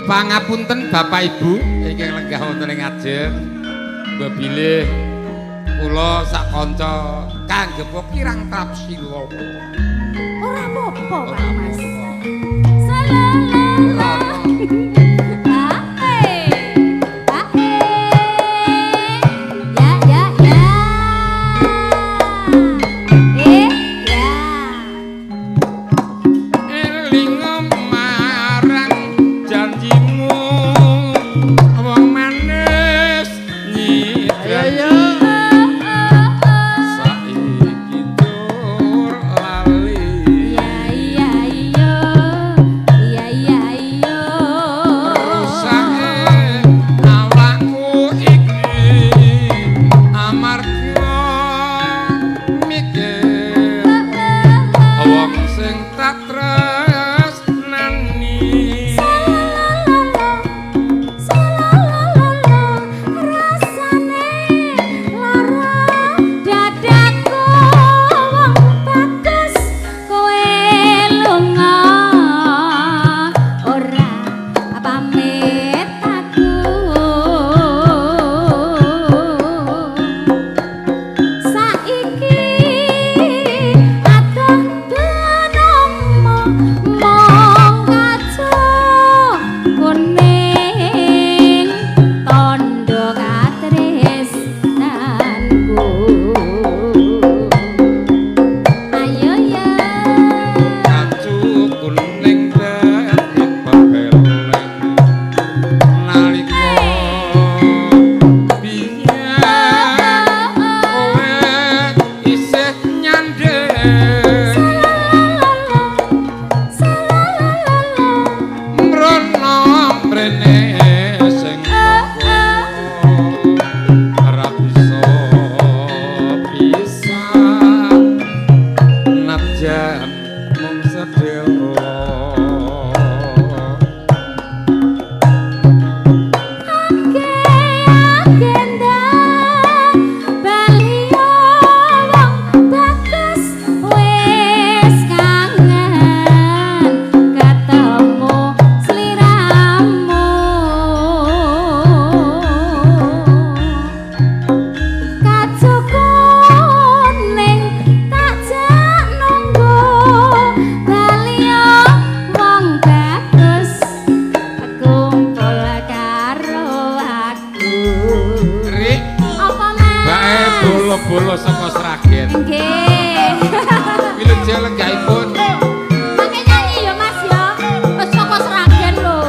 Pangapunten Bapak Ibu ingkang lenggah wonten ing ajeng mbok bilih kula sak kanca kanggepa kirang tapsila. Ora apa-apa, Pak Mas. Salam. Bolo saka Sragen. Nggih. Wilujeng lenggahipun. Pakai nyanyi ya Mas ya. Wis saka Sragen lho.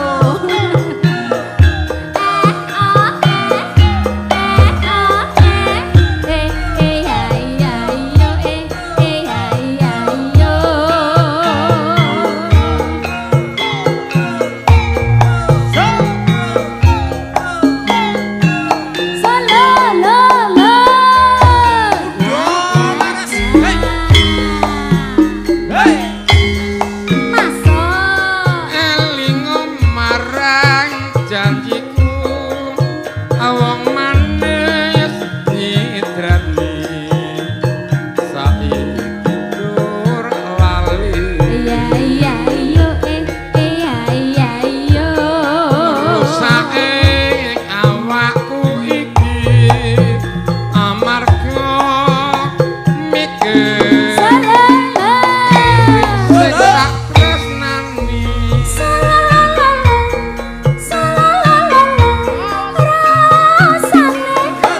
Rasane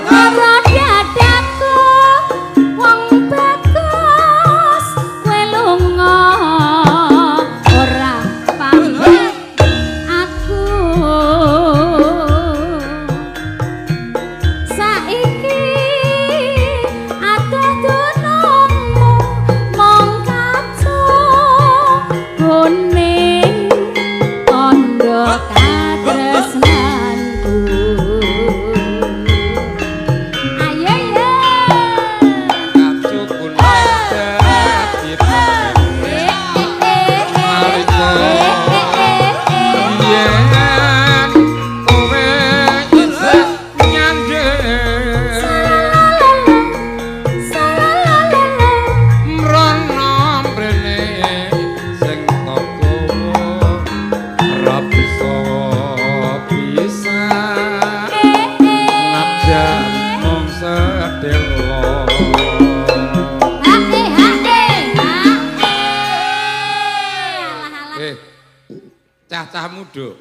lara dadaku cah muda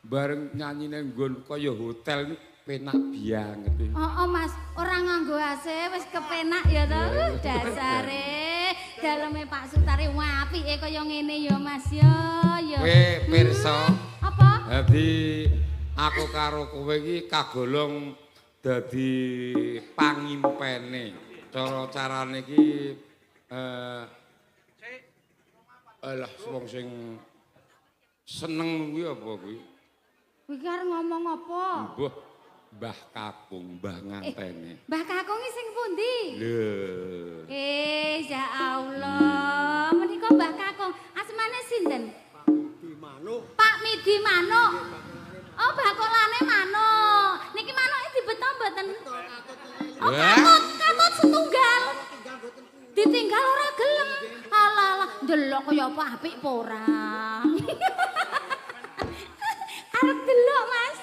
bareng nyanyine nggon kaya hotel penak banget iki. Mas, ora nganggo AC wis kepenak ya to. Dasare daleme Pak Sutari apike kaya ngene ya Mas ya. Kowe pirsa. Apa? Dadi aku karo kowe iki kagolong dadi pangimpene. Cara-carane iki alah wong sing seneng kuwi apa kuwi? Kuwi arep ngomong apa? Mbah Kakung, Mbah ngantene. Mbah Kakung sing pundi? Lho. Ya Allah, menika Mbah Kakung asmane sinten? Pak Midi Manuk. Oh, bakolane manuk. Niki manuke dibeto mboten? Oh, katut setunggal. Ditinggal ora gelem. Alah, ndelok kaya apa apik apa ora. Arep delok, Mas.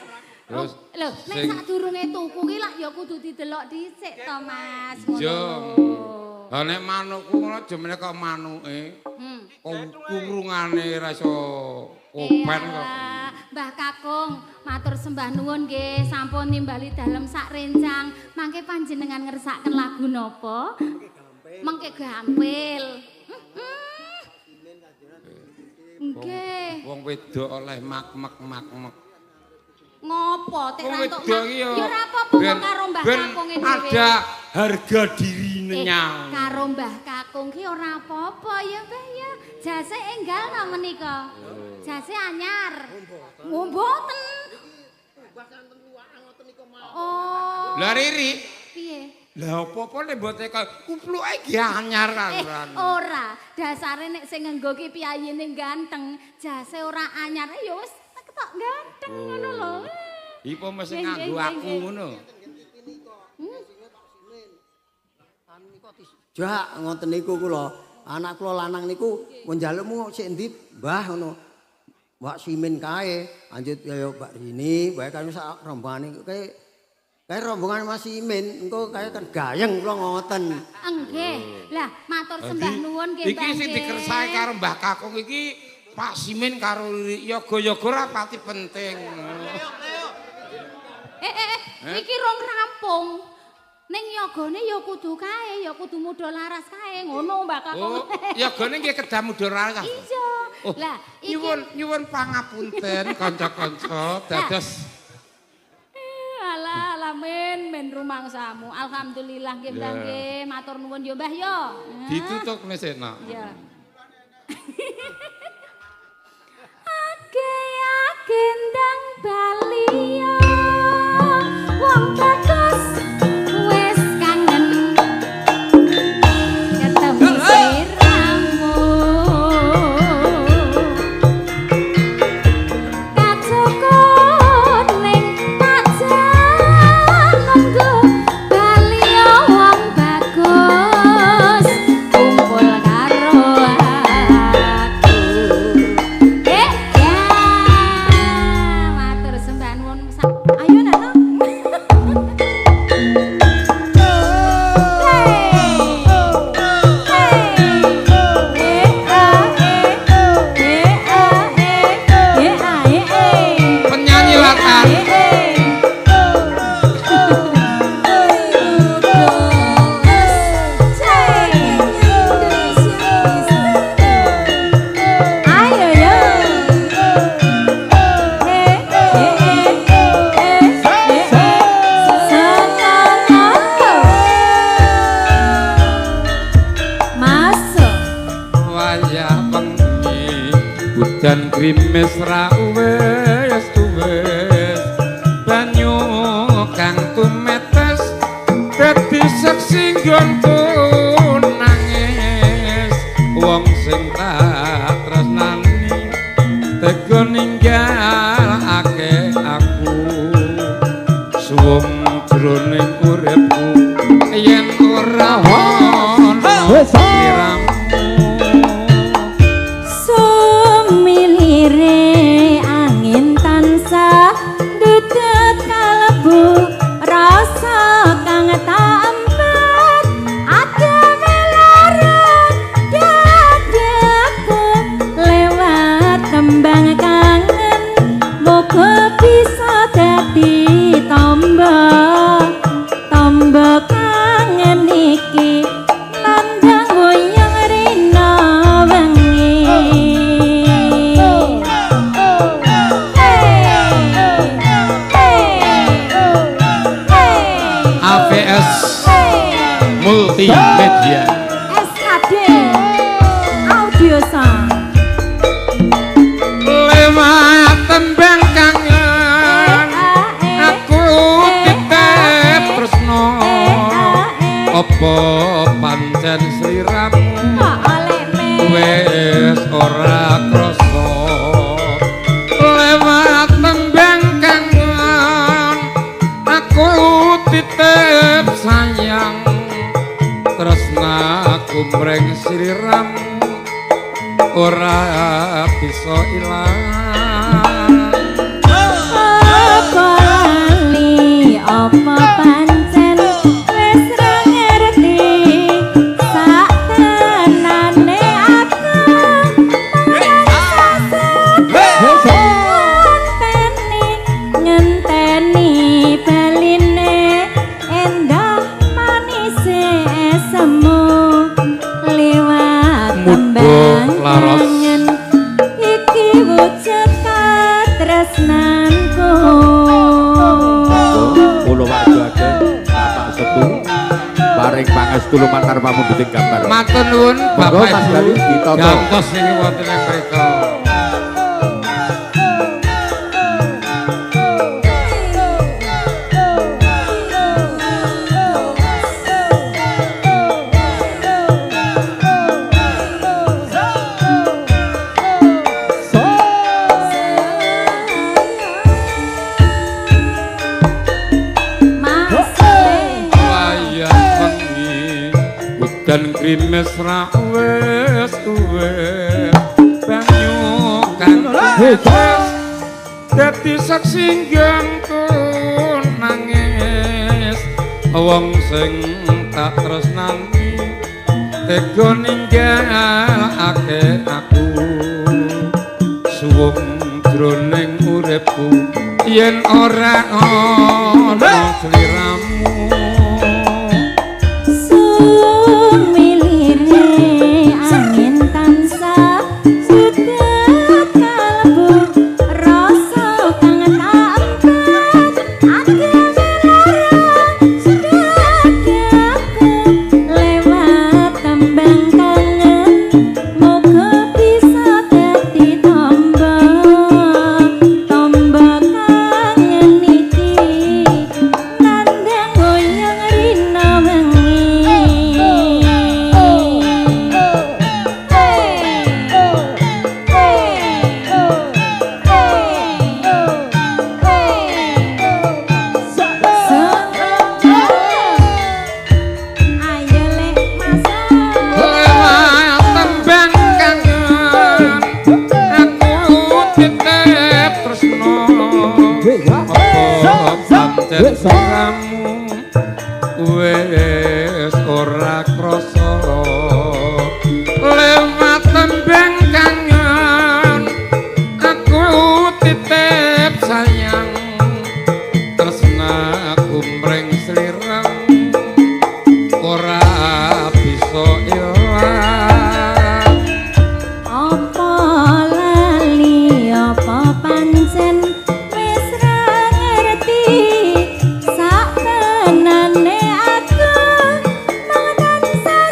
Terus lho, nek sadurunge tuku ki lak ya kudu didelok dhisik to, Mas. Iya. Lah nek manukku ngono jemene kok manuke. Kurungane ra iso open kok. Mbah Kakung, matur sembah nuwun nggih sampun nimbali dalem sak rencang. Mangke panjenengan ngersakaken lagu napa? Mangke gampil. Nggih. Wong wedok oleh mak-mek. Ngopo tek ra entuk Wedok iki ya ora apa-apa karo Mbah Kakung dhewe. Ada harga dirine. Karo Mbah Kakung ki ora apa-apa ya Mbah ya. Jase enggal ta menika. Jase anyar. Mboten. Oh. Lah Riri, Piye? lah apa-apa nek mboten kupluke iki anyar kan. Ora, dasare nek sing ngenggo ki piyayine ganteng, jase ora anyar ya wis ketok ganteng ngono lho. Ipo mesti nganggo aku ngono. Jak ngoten niku kula. Anak kula lanang niku mun njalukmu sik endi, Mbah ngono. Mbak Simin kae, lanjut kaya Mbak Rini, bae kaya sak rombongane kae rombongan Mas Simin, engko kaya kan gayeng kula ngoten. Nggih. Lah matur sembah nuwun nggih Mbah. Iki sing dikersake karo Mbah Kakung iki Pak Simin karo yoga-yoga ora pati penting. Iki rong rampung. Ning yogane ya kudu kae, ya kudu muda laras kae, ngono Mbak Kakung. Oh, yogane nggih kedah muda laras. Iya. Lah, iki nyuwun pangapunten kanca-kanca dados alah men rumangsamu. Alhamdulillah nggih Mbah nggih, matur nuwun ya Mbah ya. ditutuk mesena. Iya. Ake ndang Bali wong bagus wis kangen ketemu siramu kacokot ning pajan nunggu Bali wong bagus kumpul karo matur sembah nuwun. Ayo Nano. Penyanyi latar. Wayah bengi hujan krimis ra wis tuwis banyu kang tumetes dadi seksi nggonku nangis wong sing tak tresnani tega ninggalake aku suwung jroning uripku yen ora ono sliramu Sumilire angin tansah dudet kalebu rasa kang tampat ada Multimedia SKD Audio Sound lewat tembang kangen aku titip tresno apa pancen sliramu wis ora krasa lewat tembang kangen aku titip sayang tresnaku mreng sliramu ora bisa ilang apa lali apa pancen wis ra ngerti sak tenane aku ngenteni baline endah manise semu liwat tembang kangen iki wujud katresnanku Kulo warga ageng Bapak Setu paring pangestu lumantar pamundhuting gambar. matur nuwun Bapak Ibu ditata. gantos niki wonten ing mrika dan krimes ra wis tuwes banyu kan dadi saksi gangku nangis wong sing tak tresnani tega ninggalake aku suwung jroning uripku yen ora ana sliramu milire angin tansah sudah kalbu rasa kang tak empat ageng larang sudah aku lewat tembang kangen moga bisa dadi tombo kangen iki nandang goyang rina wengi ayo lek masuk lewat tembang kangen aku titip tresno apa pancen sliramu wis ora krasa lewat tembang kangen aku titip sayang tresnaku mreng sliramu ora bisa ilang apa lali apa pancen wis ra ngerti sak tenane aku mung tansah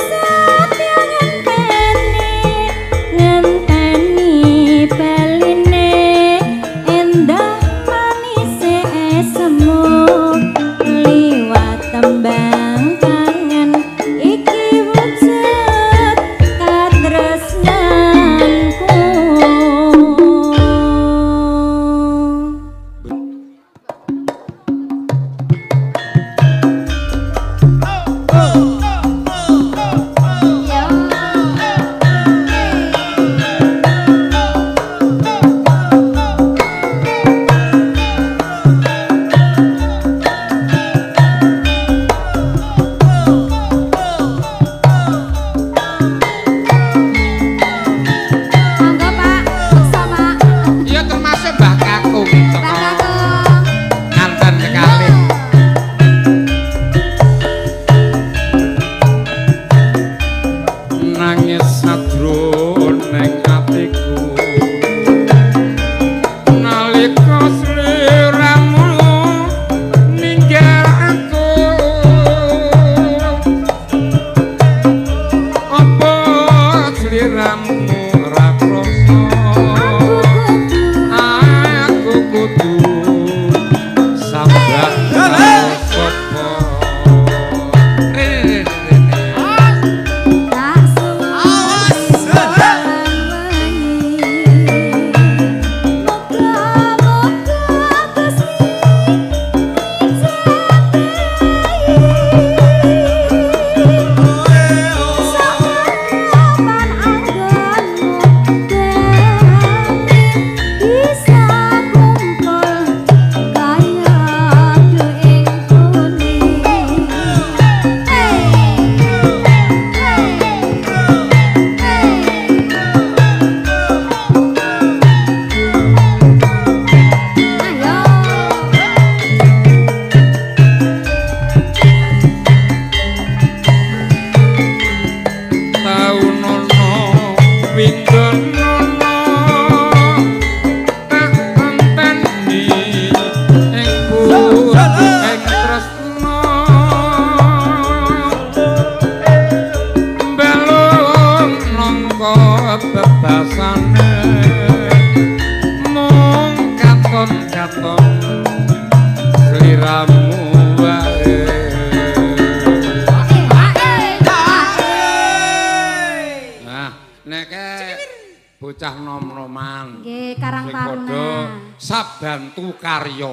bocah nom-noman. Nggih, Karang Taruna. Sabantu karya.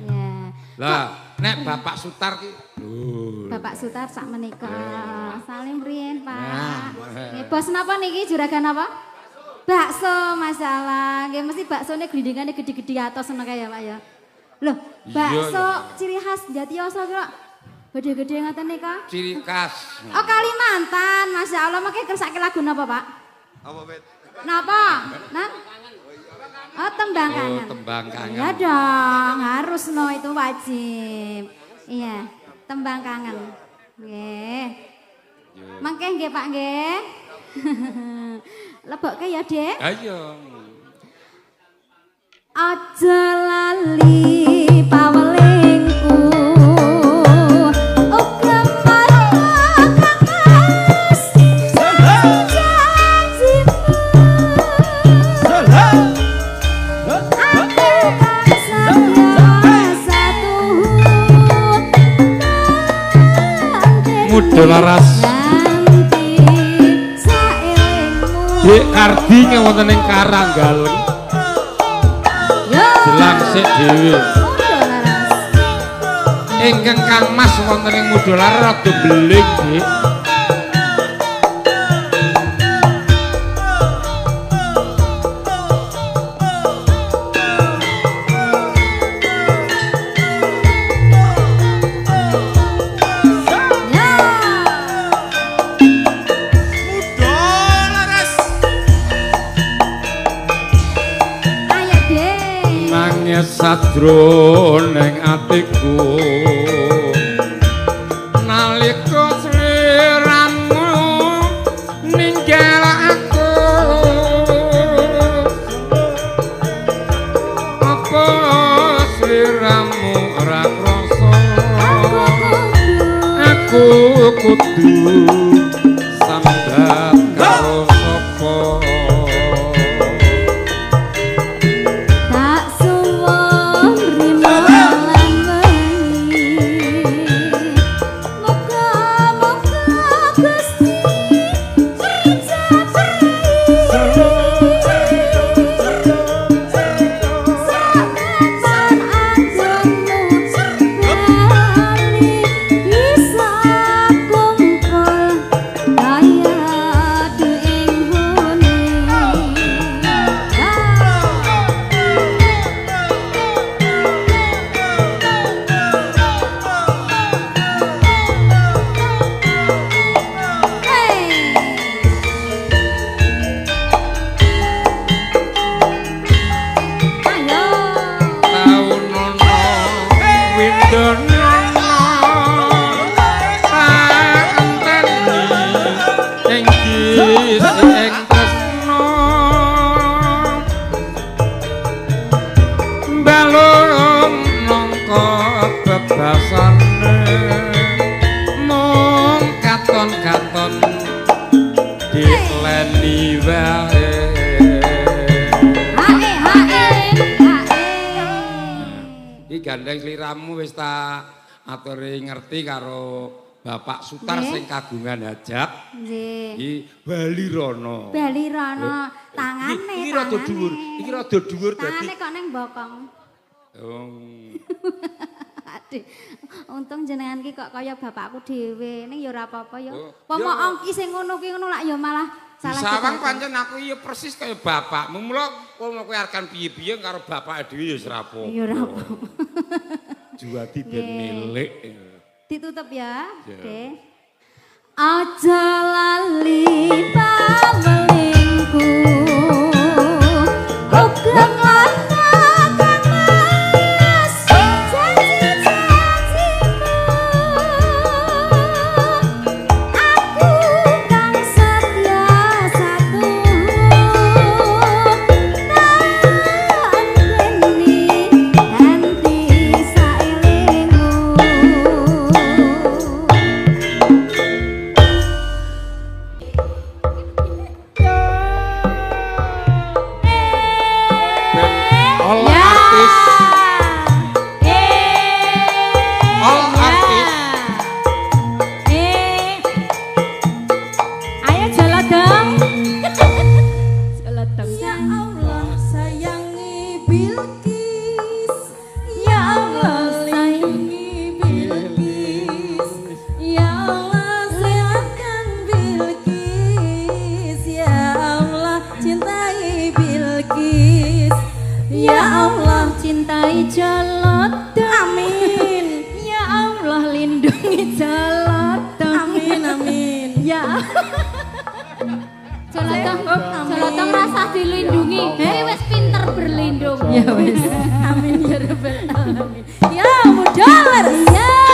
Iya. Lah, nek Bapak Sutar ki Bapak Sutar sak menika. Salim riyen, Pak. Nah. Nggih, bos napa niki juragan apa? Bakso, masalah. Nggih mesti baksone glindingane gede-gede atos ngono kae ya, Pak ya. Loh, bakso ciri khas Jatiyoso kok gede-gede ngoten nika? ciri khas. Oh, Kalimantan. Masya Allah, makanya kersake lagu napa, Pak? Apa, Bet? Napa? Nah? Oh, tembang kangen. Oh, tembang kangen. Iya dong, harus no itu wajib. Iya, tembang kangen. Nggih. Mangke nggih, Pak nggih. Lebokke ya, Dek. Ayo. Aja lali pawelingku. Uga marakamas janjimu. Aku kan sebiasa tuh Muda laras. nanti saelingmu. Dek Kardi wonten ing Karanggal. Jelang sik dhewe. Ingkang Kang Mas wonten ing Mudolar rada beling, Dik. Sadro ning atiku nalika sliramu ninggal aku apa sliramu ora krasa aku kudu sambat karo sapa gandeng sliramu wis ta aturi ngerti karo Bapak Sutar sing kagungan hajat. Nggih. Iki Bali Rono. Bali Rono tangane. Iki rada dhuwur. Iki rada dhuwur dadi. Tangane kok ning bokong. Aduh. Untung jenengan ki kok kaya bapakku dhewe. Ning ya ora apa-apa ya. Pomo ongki sing ngono ki ngono lak ya malah salah. Sawang pancen aku ya persis kaya bapakmu. Mula kowe arekan piye-piye karo bapak dhewe ya ora apa-apa. Ya ora apa. Juwadi ben milik. Ditutup ya, Dek. Aja lali pawelingku. Jolotong rasa dilindungi. Hei wis pinter berlindung. Ya wis. Amin ya rabbal alamin. Ya mudawer. Ya.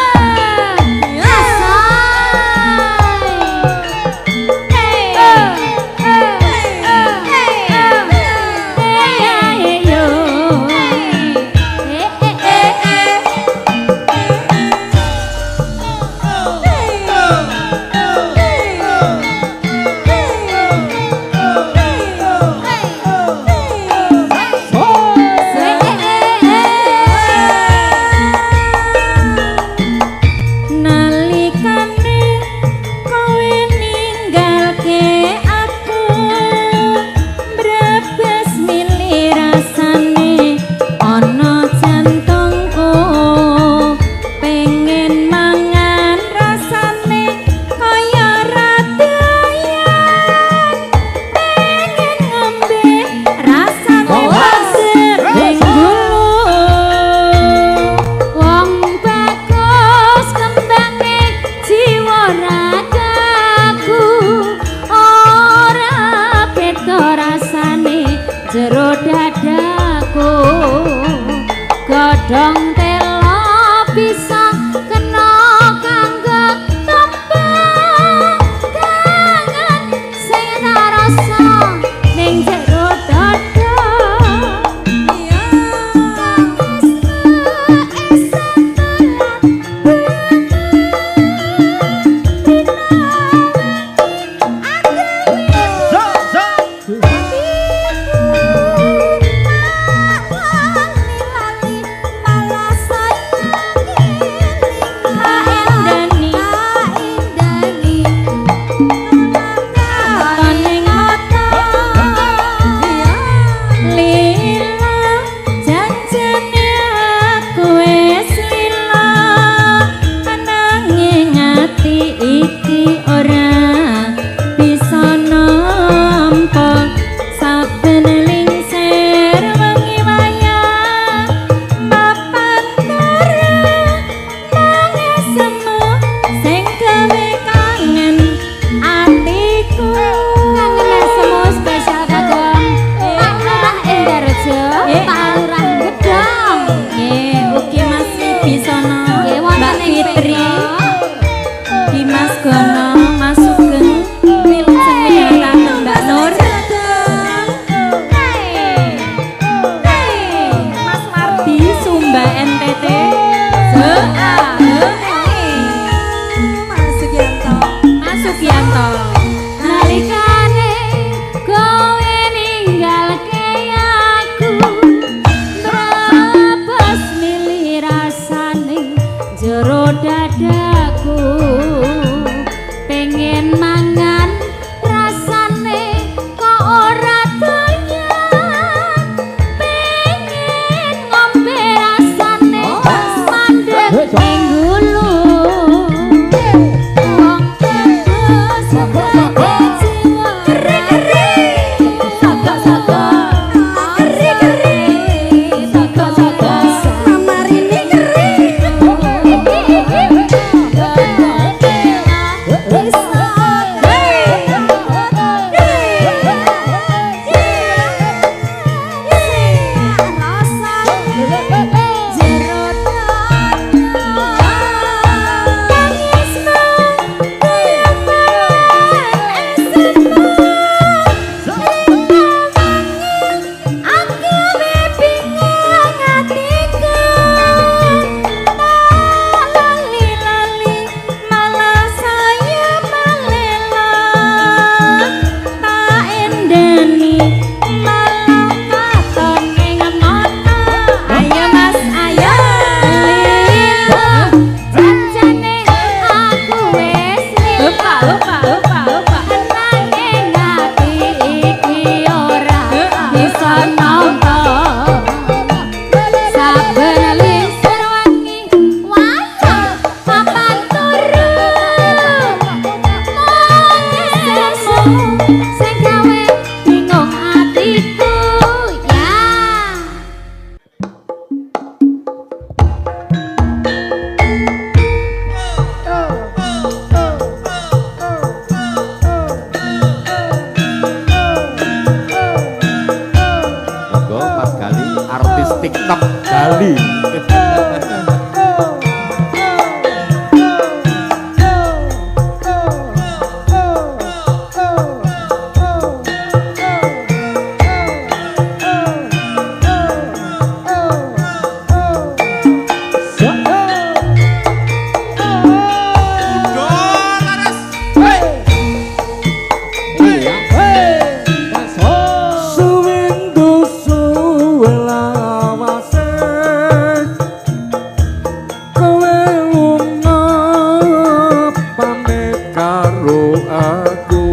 aku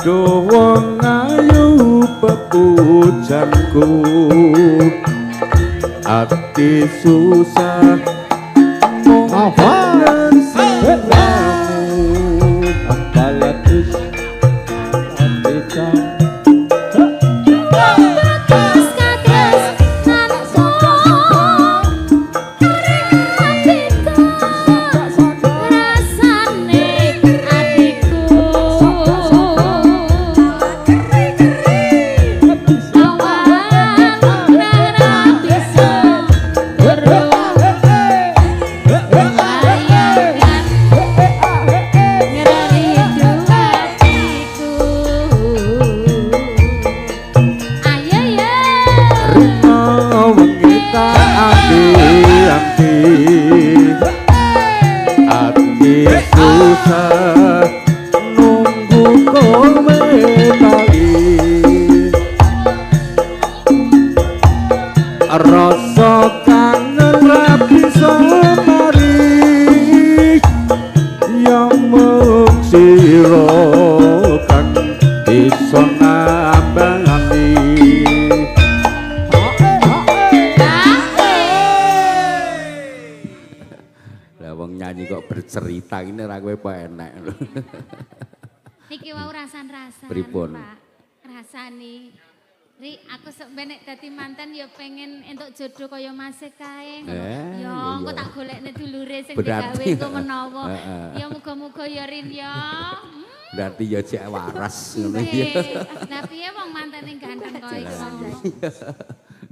Dowong ayu pepujanku ati susah mohon selamu apalatus ati cang susah nunggu kowe bali rasa kangen ra bisa mari yang mung sira kang bisa nambani nyanyi kok bercerita ini ra kowe apa enak lho. Niki wau rasan-rasan Pripun? Pak. Rasani. Ri aku sebenek dadi manten ya pengen entuk jodoh kaya Mas kae. Ya engko tak golekne dulure sing digawe engko menawa. Ya muga-muga ya Rin ya. Berarti ya cek waras ngono ya. Lah piye wong mantene ganteng kok iki.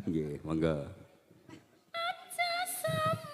Nggih, monggo. Aja sama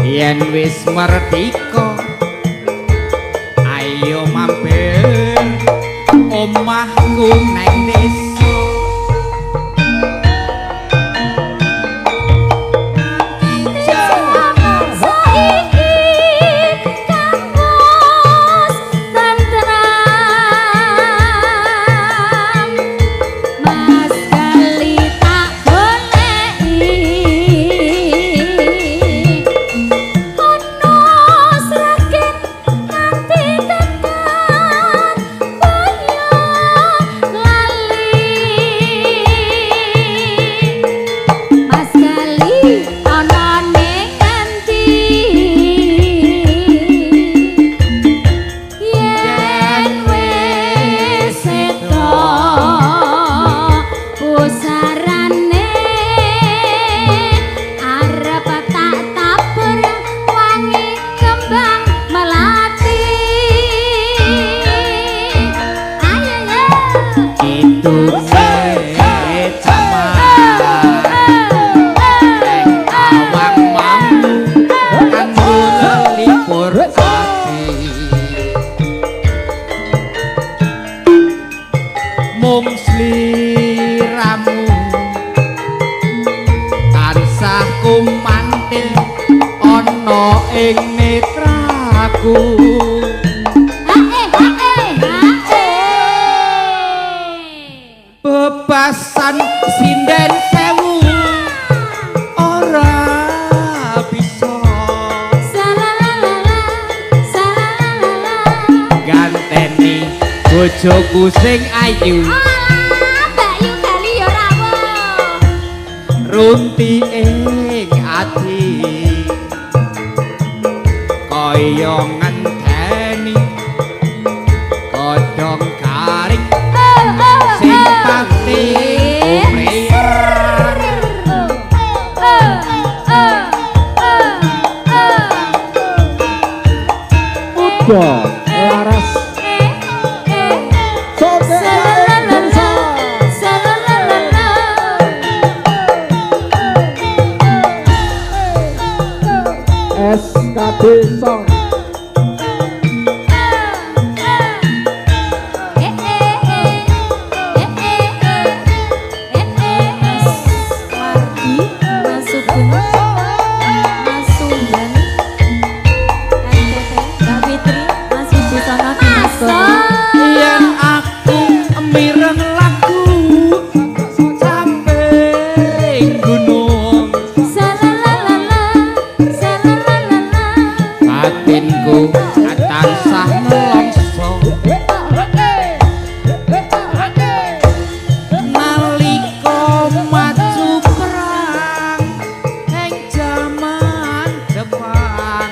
yen wis merdika ayo mampir omahku nang desa Mas Bebasan sinden sewu ora bisa ganteni bojoku sing ayu Bayu kali ya rawuh runti ing ati kaya ngenteni kodhong garing sing pati umriar udah laras SKD Song yen aku mireng lagu sampe gunung batinku tansah nelongso nalika maju perang ing jaman depan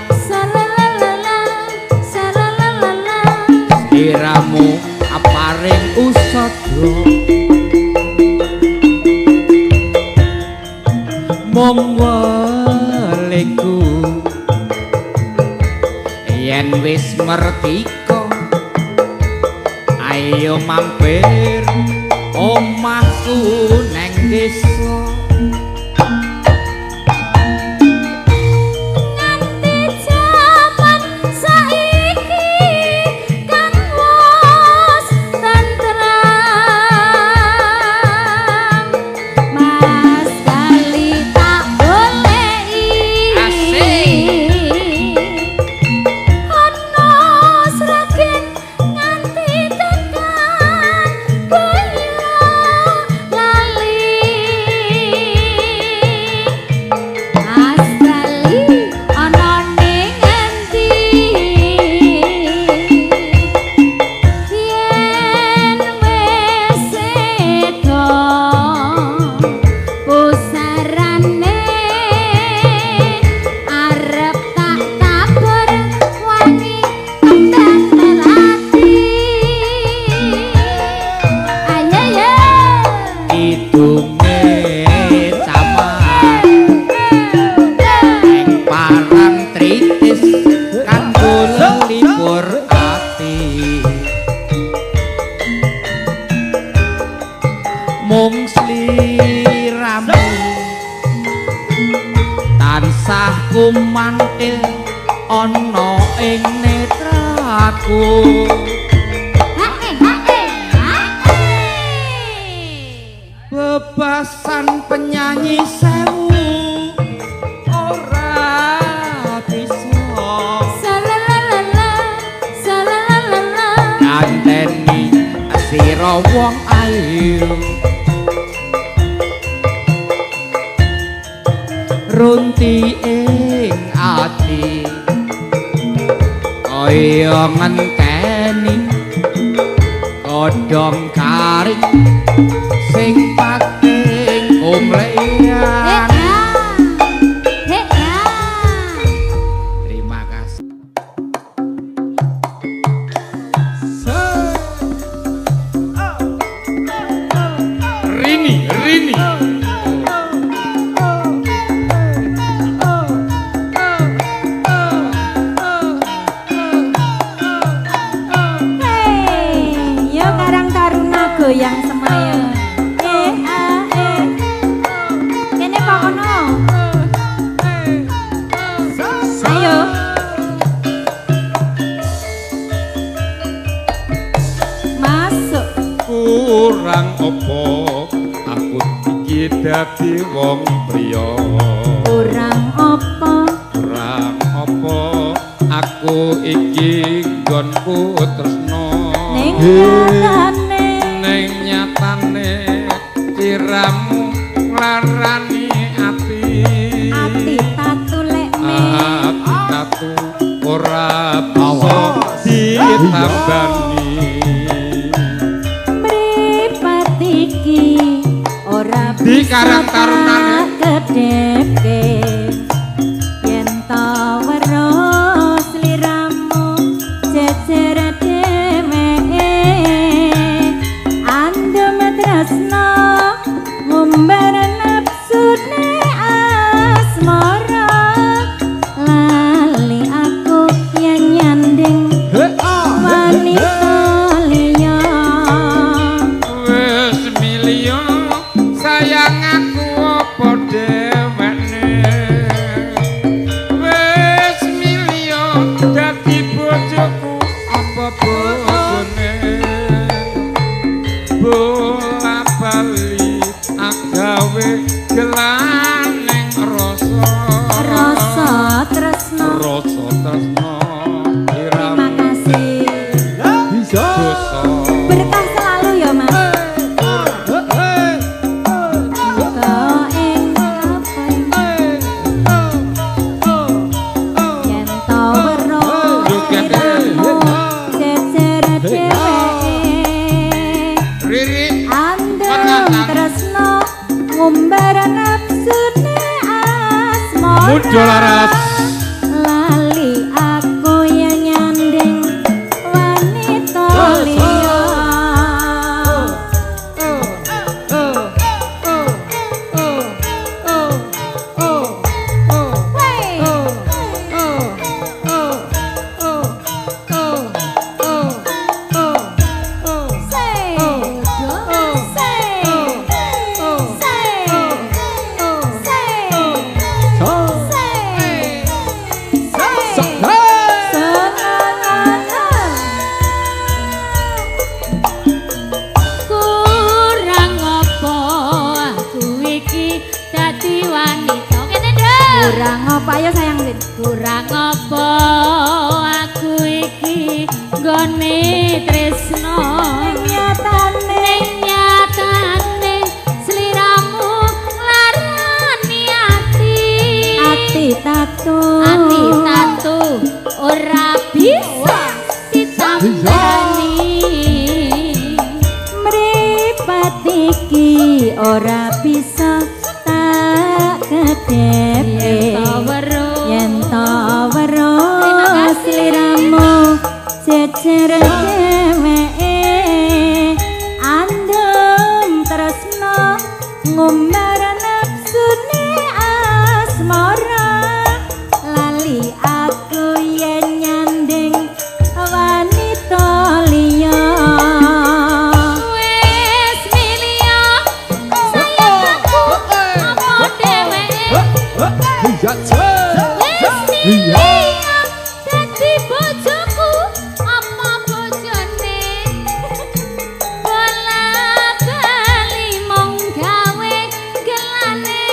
iramu aparing usada mung weleku yen wis mertika ayo mampir omahku neng desa mung sliramu tansah kumantil ana ing netraku bebasan penyanyi sewu ora bisa ganteni sira wong ayu runti ing ati kaya ngenteni kodhong garing sing pating kumleyan terima kasih Rini Yo Karang Taruna goyang semayang. kurang apa aku iki dadi wong priya kurang apa aku iki nggonku tresno ning nyatane ciramu nglarani ati tatu lekne ati tatu ora bisa ditambani mripat iki ora di karang tarunane kedepke yen ta weruh sliramu jejer dheweke andem tresno ngumbar nafsune asmara lali aku yen nyanding wanita liya wis milya sayang aku apa dhewekne wis milya dadi bojoku apa bojone bola bali agawe gelaning rasa tresno terima kasih dosa berkah selalu ya mas kau ing yen tau weruh sliramu jejer dheweke Riri andem tresno ngumbar nafsune asmara Mudolaras lali aku yang nyanding wanita liya Kurang apa aku iki dadi wanita kene ndak kurang apa ayo sayang Lin kurang apa aku iki nggone tresno nyatane sliramu larani ati tatu ora bisa ditambani mripat iki ora bisa tak kedepe yen ta weruh sliramu jejer dheweke andem tresno ngumbar nafsune asmara lali aku yen nyanding wanita liya wis milya sayang aku apa dheweke wis milya dadi bojoku apa bojone bola bali mung gawe gelane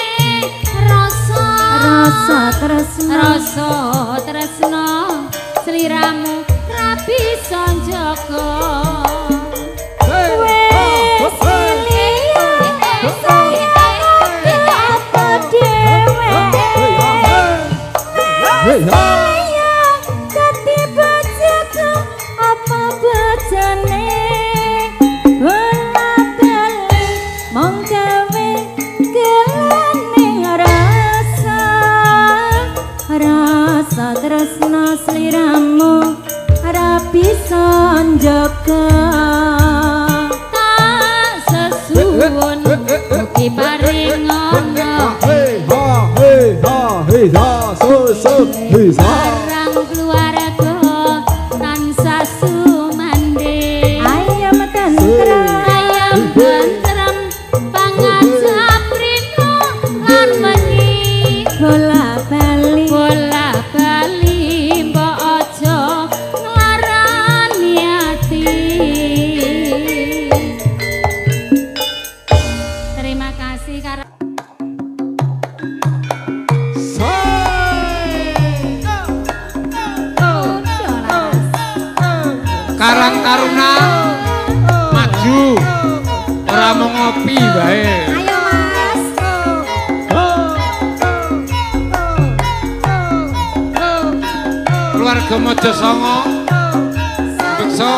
rasa tresno sliramu ra bisa njaga wis milya sayang apa dheweke sayang dadi bojoku apa bojone bola bali mung gawe gelaning rasa tresno sliramu ra bisa njaga tak sesuwun mugi paringono barang keluarga tansah sumandhe ayam tentrem ayam tentrem pangajap rino lan wengi bola bali mbok aja nglarani ati Sumojo Songo Bekso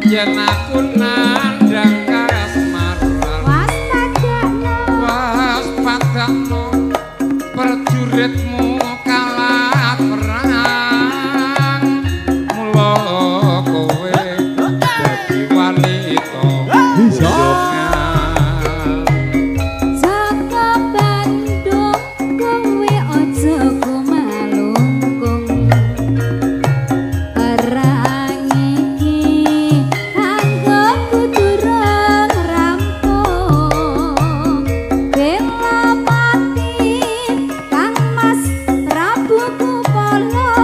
yen aku nandang kasmaran waspadakno prajuritmu kalah perang mula kowe dadi wanita bisa Saka Bandung kowe aja kumalungkung perang iki kanggo kudurung rampung bela pati Kang Mas Prabu Kupala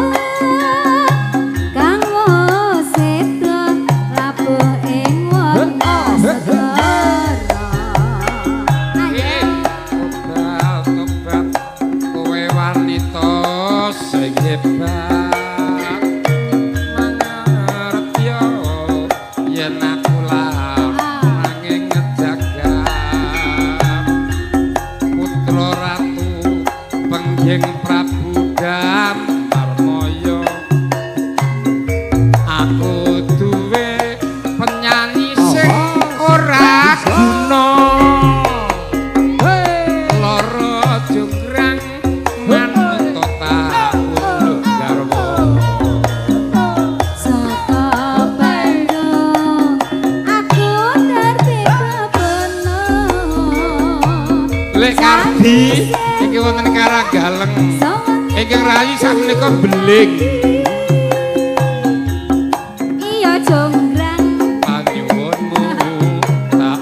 kang sedo labuh ing Wonosegara obat kowe wanita sing hebat mangerti yen aku nanging ngejagat putra ratu pengging Prabu Damarmaya aku duwe penyanyi sing ora guna loro jograng manut tahun garwa Saka Bandung aku nerti bebono lek Kardi iki wonten Karanggaleng ingkang rayi sakmenika beling iya jonggrang panyuwunmu tak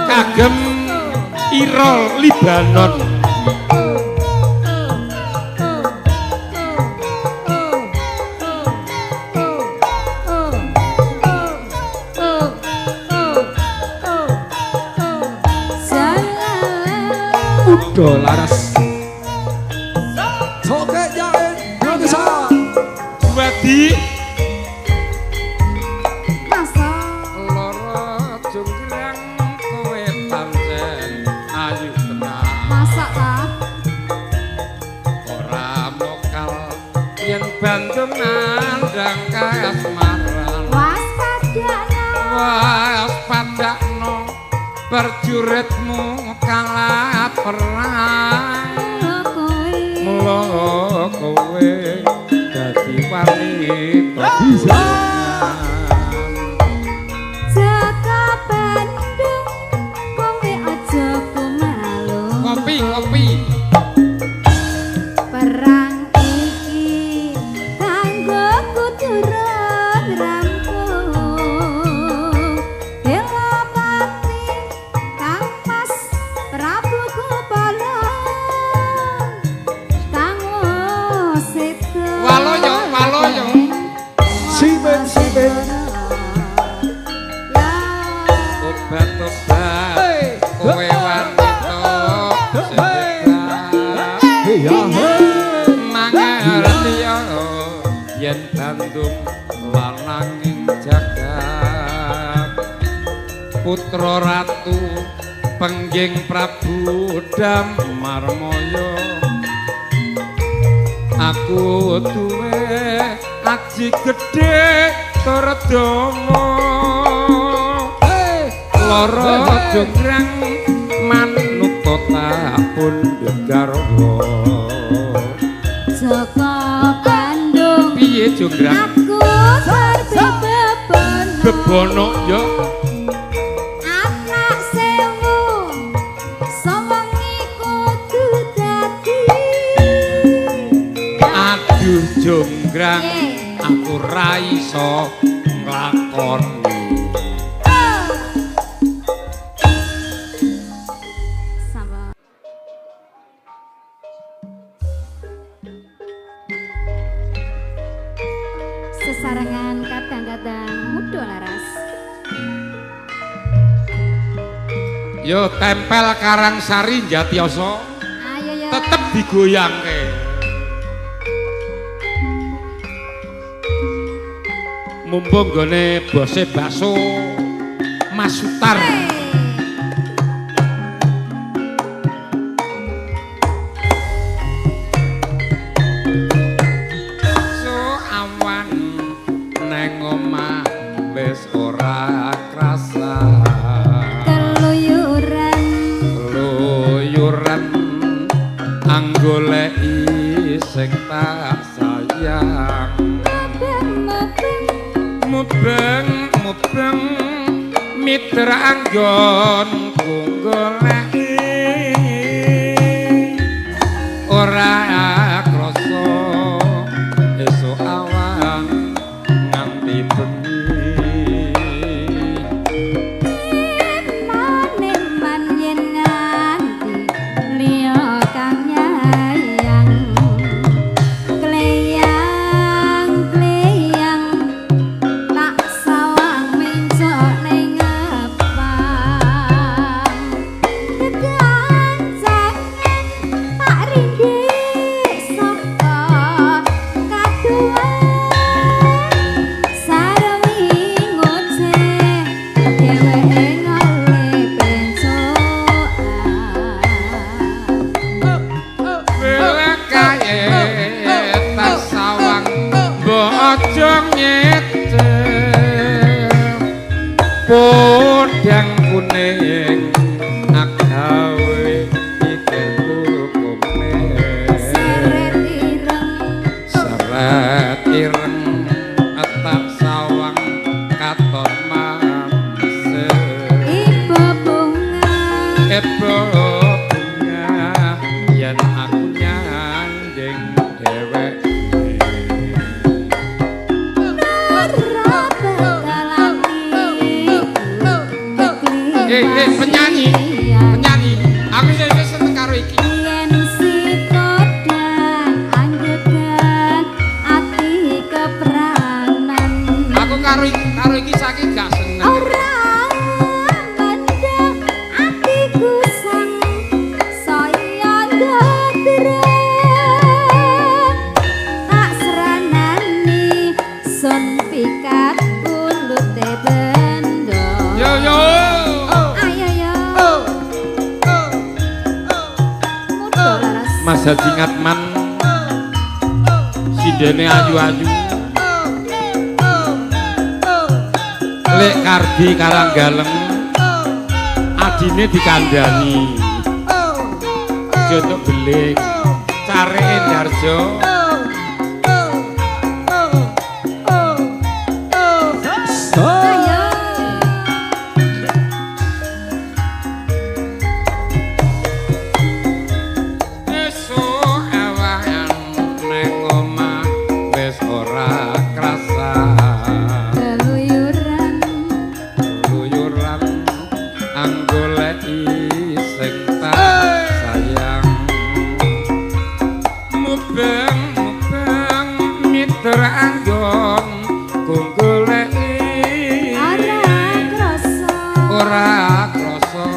kagem Irol Libanon Udah laras. Soke jain, bisa. Wadi masa loro jonggrang kowe pancen ayu tenan masak ta ora mokal yen Bandung nandang kasmaran waspadakno prajuritmu kalah perang mula kowe dadi wanita bisa Saka Bandung kowe aja kumalung kopi perang iki kanggo kudurung rampung bela pati Kang Mas Prabu Kupala kang sedo waloyo Simen. obat kowe wanita Iya. mangerti yen Bandung lananging jagat putra ratu pengging Prabu Damarmaya aku duwe aji gedhe tur dawa loro jonggrang manut tahun garwa Saka Bandung piye jonggrang aku nerti bebono ya anak sewu sawengi kudu dadi aduh jonggrang aku ra iso nglakoni sabar sesarengan kadang-kadang mudo laras Yo tempel Karangsari Jatiyasa. Ayo yo. Tetep digoyangke. Mumpung gone bose bakso Mas Sutar. So awan neng omah wis ora krasa. Keluyuran anggoleki sing tak sayang. Mubeng mitra anggonku goleki ora krasa esuk awan nganti bengi. Maneman yen nganti liya kang nyayang kleyang tak sawang mencok ning ngepang kekancangan tak rindik saka kaduan sarwi ngoceh dheweke ngale pencokan Kae tak sawang bojong nyetir podang kuning agawe pikirku komeh seret ireng tak sawang katon mamse ibu bunga yen aku nyanding dheweke. Penyanyi, aku wis seneng karo iki. Yen si kodang anjegan ati kepranan Aku karo iki saking gak seneng. ora mendang atiku sang saya ndatren tak seranani sun pikat ulute bendo Yo yo. ayo yo mudah laras Mas Haji Ngatman sindene ayu-ayu. Lek Kardi Karanggalem adine dikandani. Jotok beling careke Darjo. ayo Esuk awan neng omah wis ora krasa. keluyuran Keluyuran anggoleki sing tak sayang. Mubeng mitra anggon ku goleki ora krasa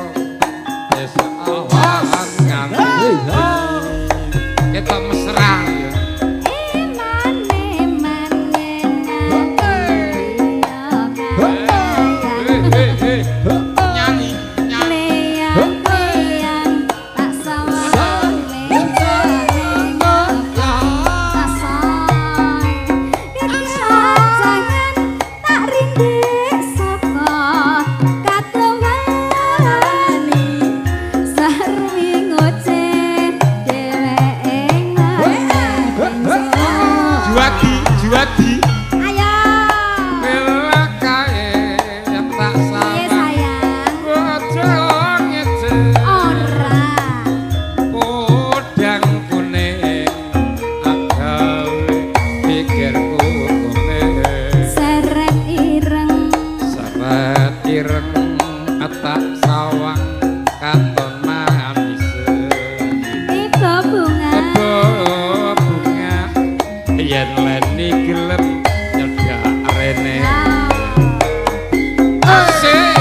esuk awan nganti ketok mesra ya. Nyanyi juwadi Ayo. bela kae tak Iya sayang sayang. bojong ngece Ora. podang kuning agawe pikirku komeh Seret ireng. seret ireng tak sawang katon manis Ibu bunga. bunga yen leni gelem nyedak rene asik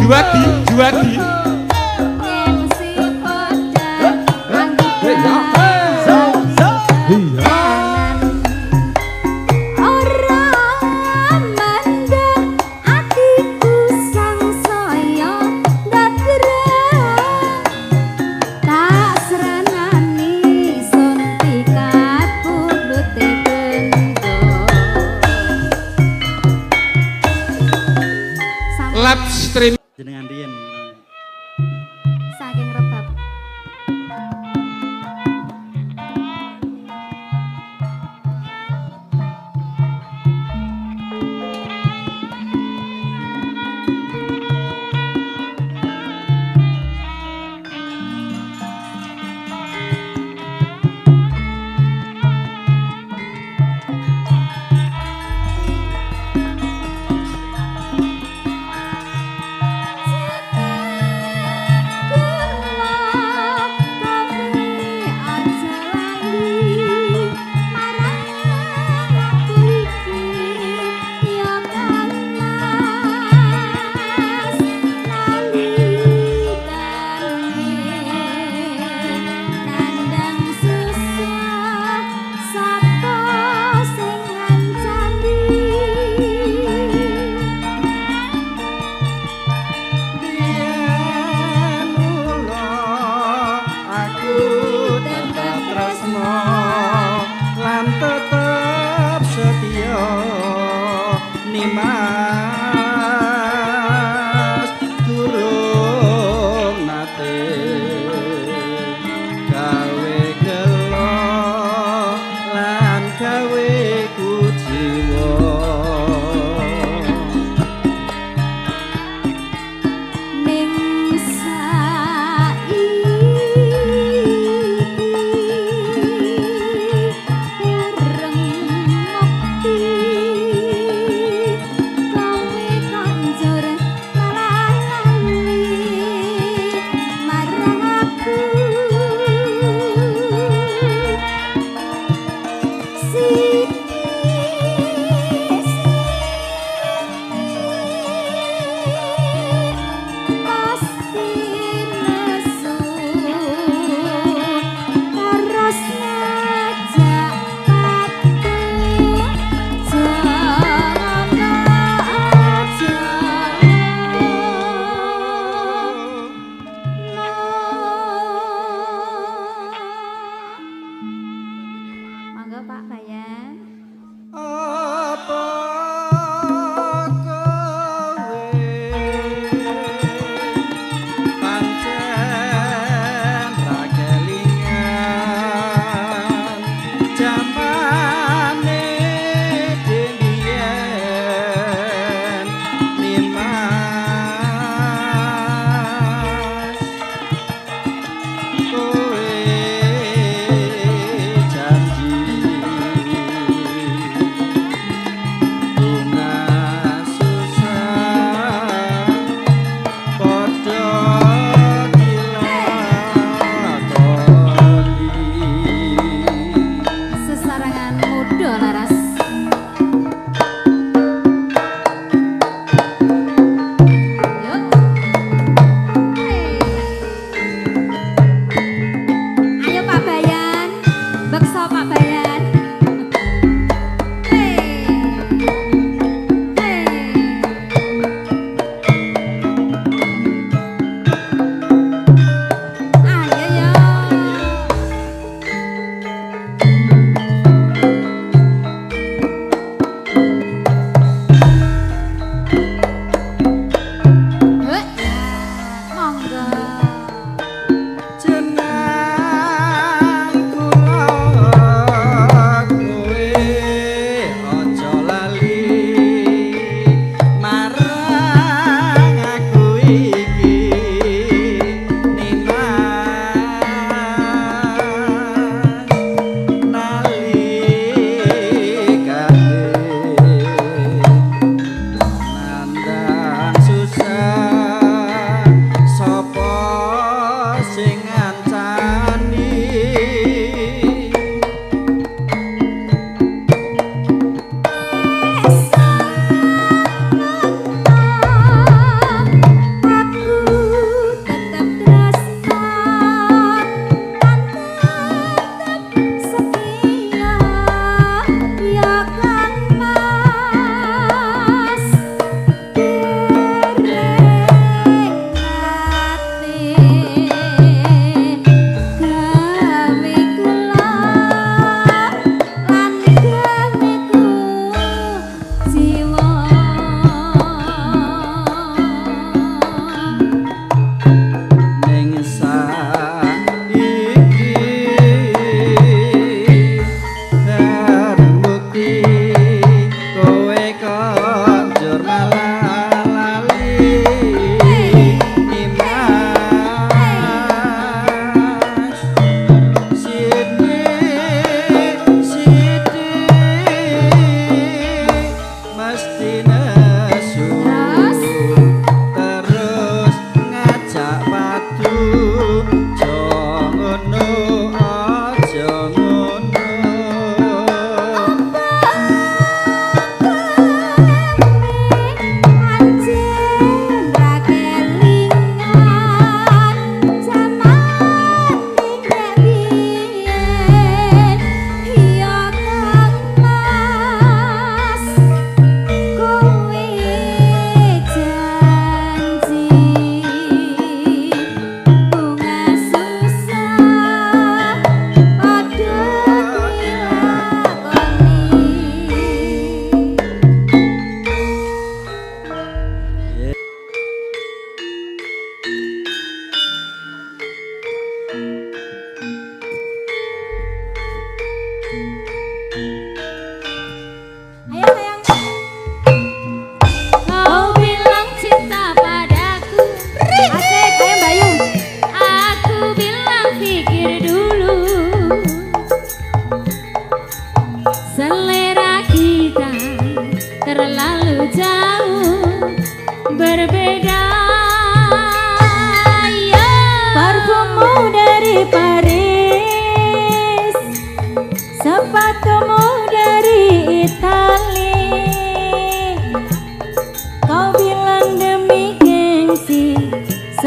Juwadi, Juwadi. Ngisi padha Iya. Iya. ora mandang atiku sang saya dadra tak seranani suntikan pulute bendo Live stream jenengan riyen saking rebab Setiap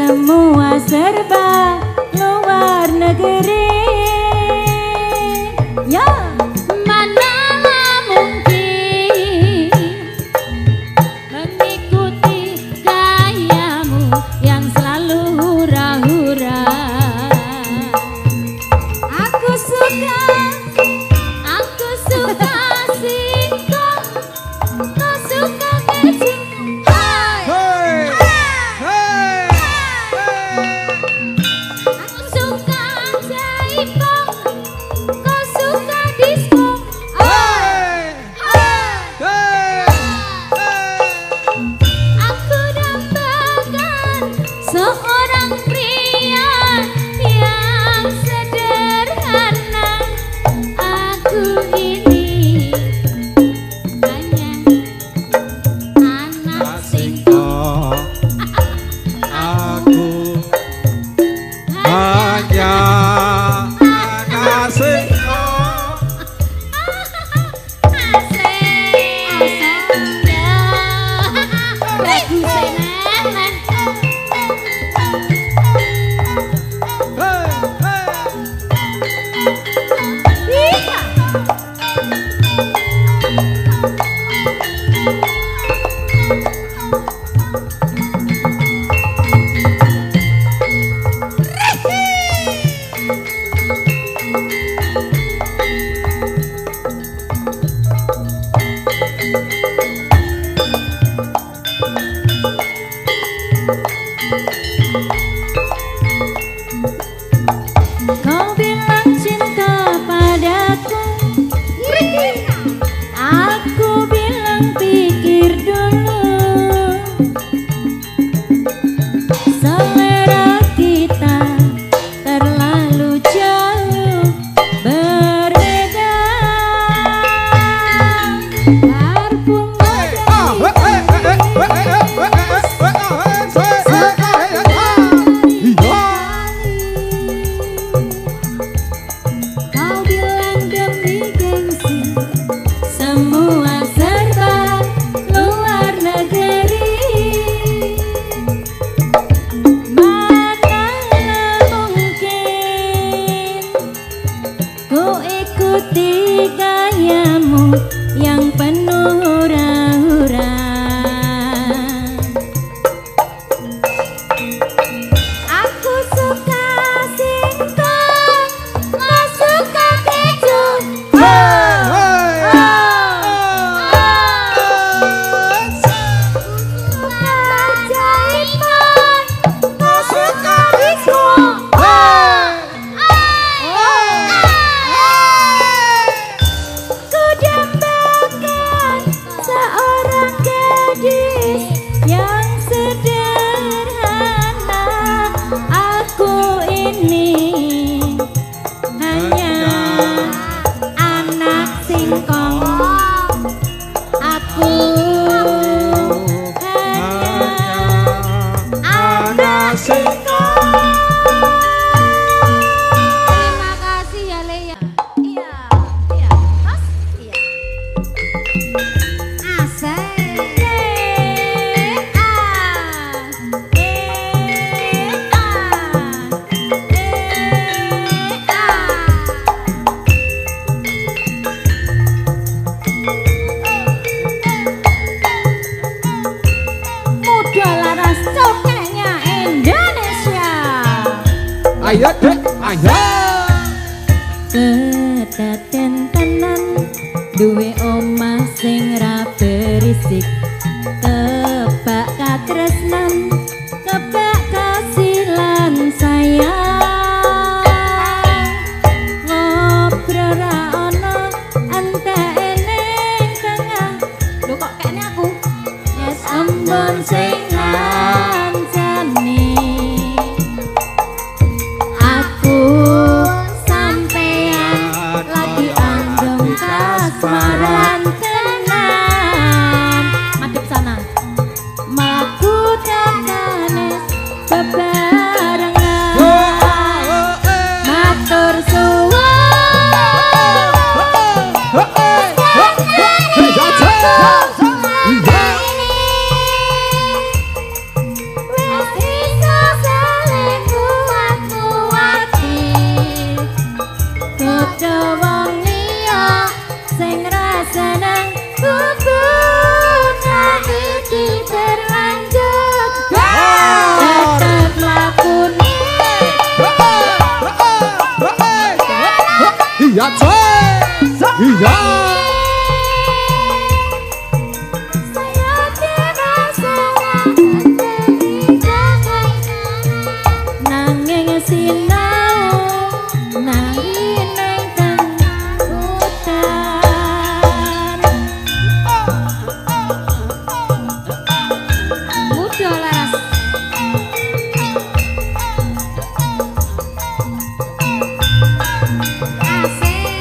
semua serba luar negeri. Ya, Manalah mungkin mengikuti gayamu yang selalu hura-hura. aku suka singkong, kau suka keju. Aku suka jaipong, kau suka disco. Aku dambakan seorang pria yang sederhana. Aku ini hanya anak singkong. Aku hanya anak singkong. kau bilang cinta padaku, aku bilang pikir dulu. Selera kita terlalu jauh berbeda. Parfum kau bilang demi gengsi, semua serba luar negeri. Manalah mungkin ku ikuti gayamu yang penuh hura-hura. Aku suka singkong, kau suka keju. Suka jaipong, kau suka disco. Ku dambakan seorang gadis yang sederhana. Aku ini hanya anak singkong. Aku hanya anak singkong. Terima kasih ya Lea. Iya, iya, Mas. Iya. Asik. Muda laras cokeknya Indonesia. Ayo dek, ayo. Kedaden tenan duwe omah sing ra berisik. Kebak katresnan, kebak kasilan sayang. Ngobrol ra ono enteke ning tengah. Lho kok kene aku? Yes embon sing ngancani. Aku sampean lagi anggem kasmaran tenan. Madep sana. Iya. Nanging sinau nanging nang hutan Udah laras. Asik.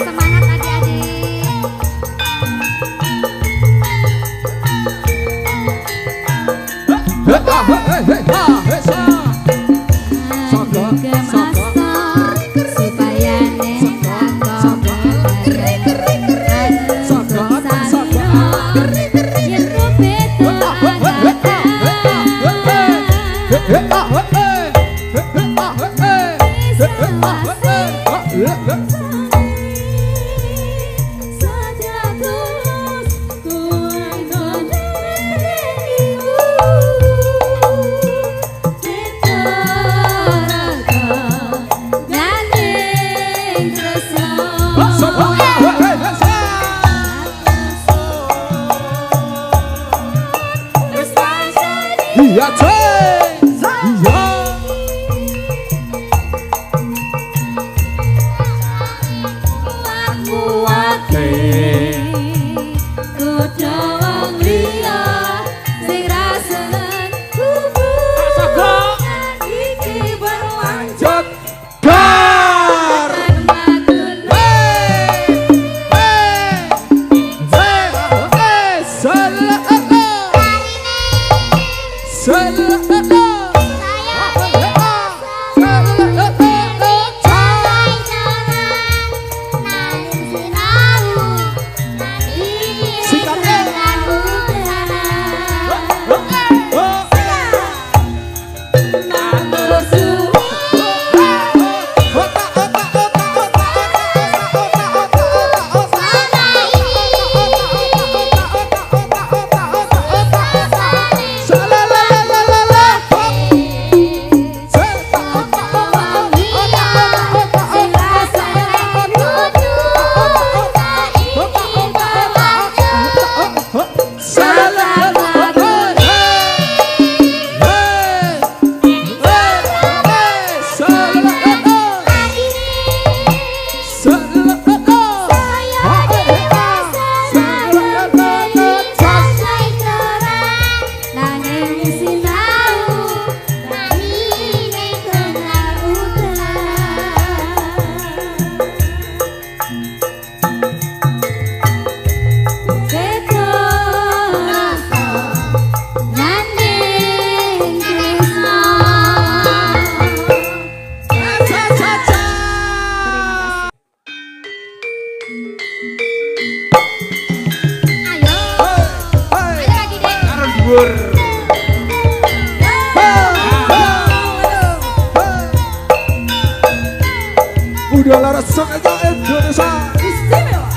Semangat adik-adik. supaya Iya cuy. Iya. Udah laras aja Indonesia istimewa.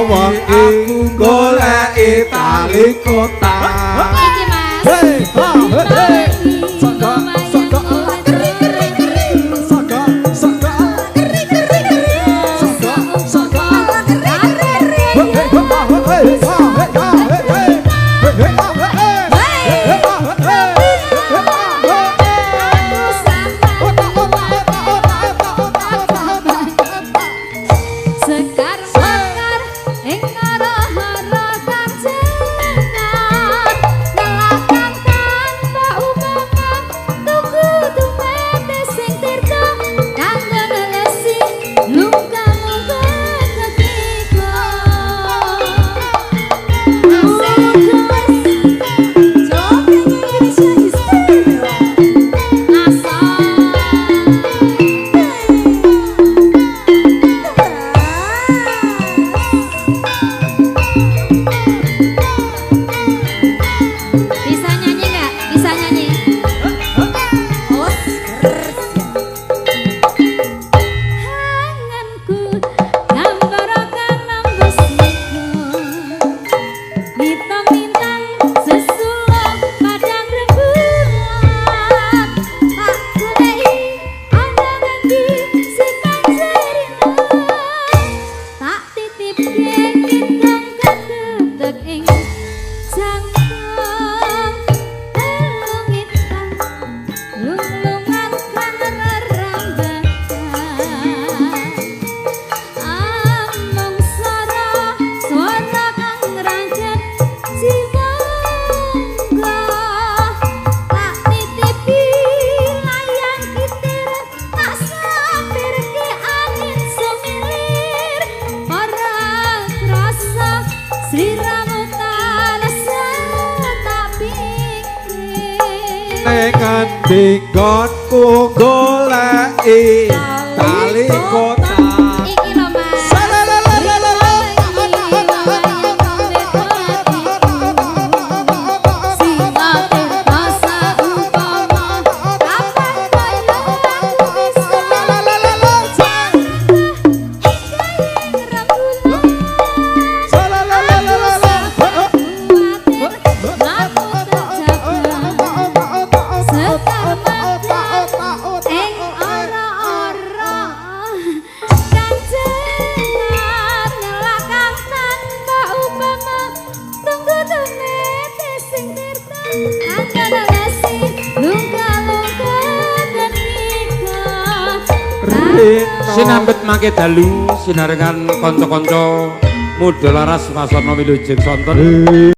Wong aku goleki tali kota. Iki Mas. Hei, hei, saka Siramutan tak pikir ngendi nggonku goleki tali kota Iki lho Mas. Sinambet mangke dalu sinarengan kanca-kanca mudha laras wasana wilujeng sonten.